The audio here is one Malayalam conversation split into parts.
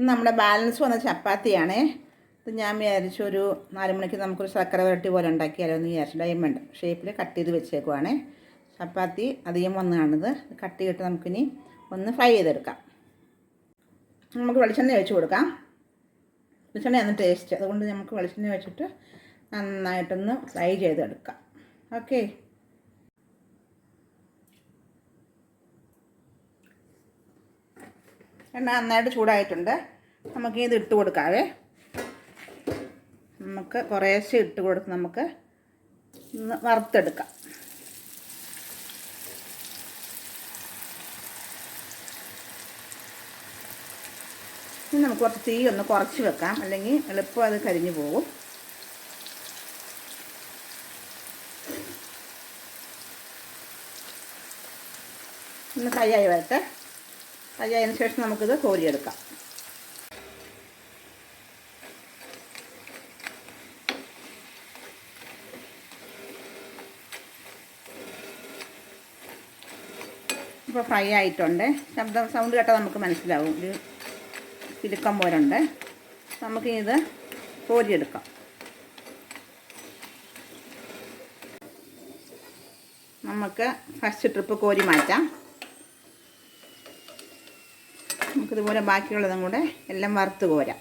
നമ്മുടെ ബാലൻസ് വന്ന ചപ്പാത്തിയാണേ. ഇത് ഞാൻ വിചാരിച്ചു ഒരു 4 മണിക്ക് നമുക്കൊരു ശർക്കര വരട്ടി പോലെ ഉണ്ടാക്കിയാലോ എന്ന് വിചാരിച്ചു. ഡയമണ്ട് ഷേപ്പിൽ കട്ട് ചെയ്ത് വെച്ചേക്കുവാണേ. ചപ്പാത്തി അധികം വന്നതാണിത്. കട്ട് ചെയ്തിട്ട് നമുക്കിനി ഒന്ന് ഫ്രൈ ചെയ്തെടുക്കാം. നമുക്ക് വെളിച്ചെണ്ണ ഒഴിച്ച് കൊടുക്കാം. വെളിച്ചെണ്ണയാണ് ടേസ്റ്റ്, അതുകൊണ്ട് നമുക്ക് വെളിച്ചെണ്ണ വെച്ചിട്ട് നന്നായിട്ടൊന്ന് ഫ്രൈ ചെയ്തെടുക്കാം. ഓക്കെ, എണ്ണ നന്നായിട്ട് ചൂടായിട്ടുണ്ട്. നമുക്ക് ഇത് ഇട്ട് കൊടുക്കാവേ. നമുക്ക് കുറേശ്ശെ ഇട്ട് കൊടുത്ത് നമുക്ക് ഒന്ന് വറുത്തെടുക്കാം. ഇനി നമുക്ക് കുറച്ച് തീ ഒന്ന് കുറച്ച് വെക്കാം, അല്ലെങ്കിൽ എളുപ്പം അത് കരിഞ്ഞു പോകും. ഒന്ന് ഫ്രൈ ആയി വരട്ടെ. ഫ്രൈ ആയതിനു ശേഷം നമുക്കിത് കോരിയെടുക്കാം. ഇപ്പോൾ ഫ്രൈ ആയിട്ടുണ്ട്. സൗണ്ട് കേട്ടാൽ നമുക്ക് മനസ്സിലാവും, ഒരു കിലുക്കം പോലുണ്ട്. നമുക്കിത് കോരിയെടുക്കാം. നമുക്ക് ഫസ്റ്റ് ട്രിപ്പ് കോരി മാറ്റാം. നമുക്കിതുപോലെ ബാക്കിയുള്ളതും കൂടെ എല്ലാം വറുത്ത് കോരാം.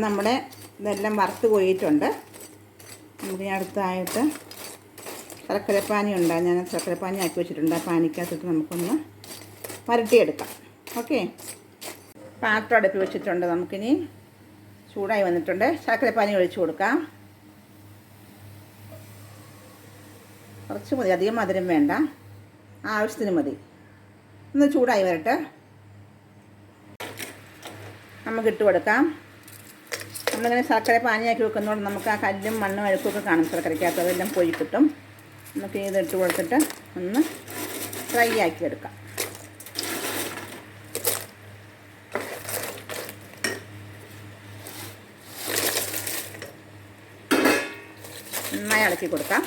നമ്മുടെ ഇതെല്ലാം വറുത്ത് കോരിയിട്ടുണ്ട്. നമുക്ക് അടുത്തായിട്ട് ശർക്കരപ്പാനി ഉണ്ടാകും. ഞാൻ ശർക്കരപ്പാനി ആക്കി വെച്ചിട്ടുണ്ട്. ആ പാനിക്കകത്തിട്ട് നമുക്കൊന്ന് വരട്ടിയെടുക്കാം. ഓക്കെ, പാത്രം അടുപ്പ് വെച്ചിട്ടുണ്ട്. നമുക്കിനി ചൂടായി വന്നിട്ടുണ്ട്. ശർക്കരപ്പാനി ഒഴിച്ച് കൊടുക്കാം. കുറച്ച് മതി, അധികം മധുരം വേണ്ട, ആവശ്യത്തിന് മതി. ഒന്ന് ചൂടായി വരട്ടെ. നമുക്ക് ഇട്ട് കൊടുക്കാം. നമ്മളിങ്ങനെ ശർക്കര പാനിയാക്കി വെക്കുന്നതുകൊണ്ട് നമുക്ക് ആ കല്ലും മണ്ണും അഴുക്കൊക്കെ കാണും ശർക്കരയ്ക്കകത്ത്, അതെല്ലാം പോയി കിട്ടും. നമുക്ക് ഇത് ഇട്ട് കൊടുത്തിട്ട് ഒന്ന് ഫ്രൈ ആക്കി എടുക്കാം. നന്നായി ഇളക്കി കൊടുക്കാം.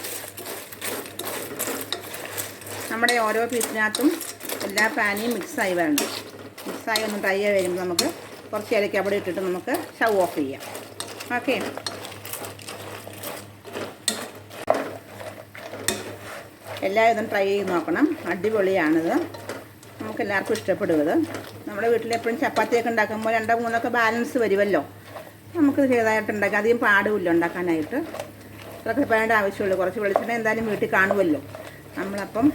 നമ്മുടെ ഓരോ പീസിനകത്തും എല്ലാ പാനിയും മിക്സായി വരണം. മിക്സായി ഒന്ന് ഡ്രൈ ആയി വരുമ്പോൾ നമുക്ക് കുറച്ച് ഇലയ്ക്ക് അവിടെ ഇട്ടിട്ട് നമുക്ക് സ്റ്റൗ ഓഫ് ചെയ്യാം. ഓക്കെ, എല്ലാവരും ട്രൈ ചെയ്ത് നോക്കണം. അടിപൊളിയാണിത്, നമുക്ക് എല്ലാവർക്കും ഇഷ്ടപ്പെടും. ഇത് നമ്മുടെ വീട്ടിൽ എപ്പോഴും ചപ്പാത്തിയൊക്കെ ഉണ്ടാക്കുമ്പോൾ 2-3 ബാലൻസ് വരുമല്ലോ. നമുക്കിത് ചെയ്തായിട്ട് ഉണ്ടാക്കാം. അധികം പാടുമില്ല ഉണ്ടാക്കാനായിട്ട്. ശർക്കരപ്പാനിയുടെ ആവശ്യമുള്ളൂ. കുറച്ച് വെളിച്ചെണ്ണ എന്തായാലും വീട്ടിൽ കാണുമല്ലോ. നമ്മളപ്പം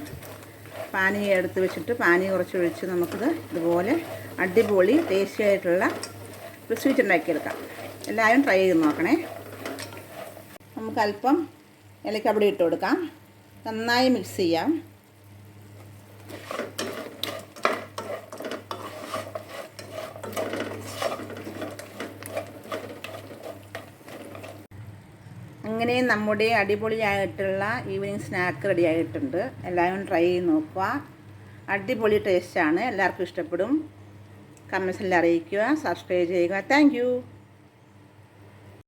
പാനി എടുത്ത് വെച്ചിട്ട് പാനി കുറച്ച് ഒഴിച്ച് നമുക്കിത് ഇതുപോലെ അടിപൊളി ടേസ്റ്റി ആയിട്ടുള്ള ഒരു സ്വീറ്റ് ഉണ്ടാക്കിയെടുക്കാം. എല്ലാവരും ട്രൈ ചെയ്ത് നോക്കണേ. നമുക്ക് അല്പം ഇലക്കപ്പൊടി ഇട്ട് കൊടുക്കാം. നന്നായി മിക്സ് ചെയ്യാം. അങ്ങനെ നമ്മുടെ അടിപൊളിയായിട്ടുള്ള ഈവനിങ് സ്നാക്ക് റെഡി ആയിട്ടുണ്ട്. എല്ലാവരും ട്രൈ ചെയ്ത് നോക്കുക. അടിപൊളി ടേസ്റ്റാണ്, എല്ലാവർക്കും ഇഷ്ടപ്പെടും. കമൻസിൽ അറിയിക്കുക, സബ്സ്ക്രൈബ് ചെയ്യുക. Thank you.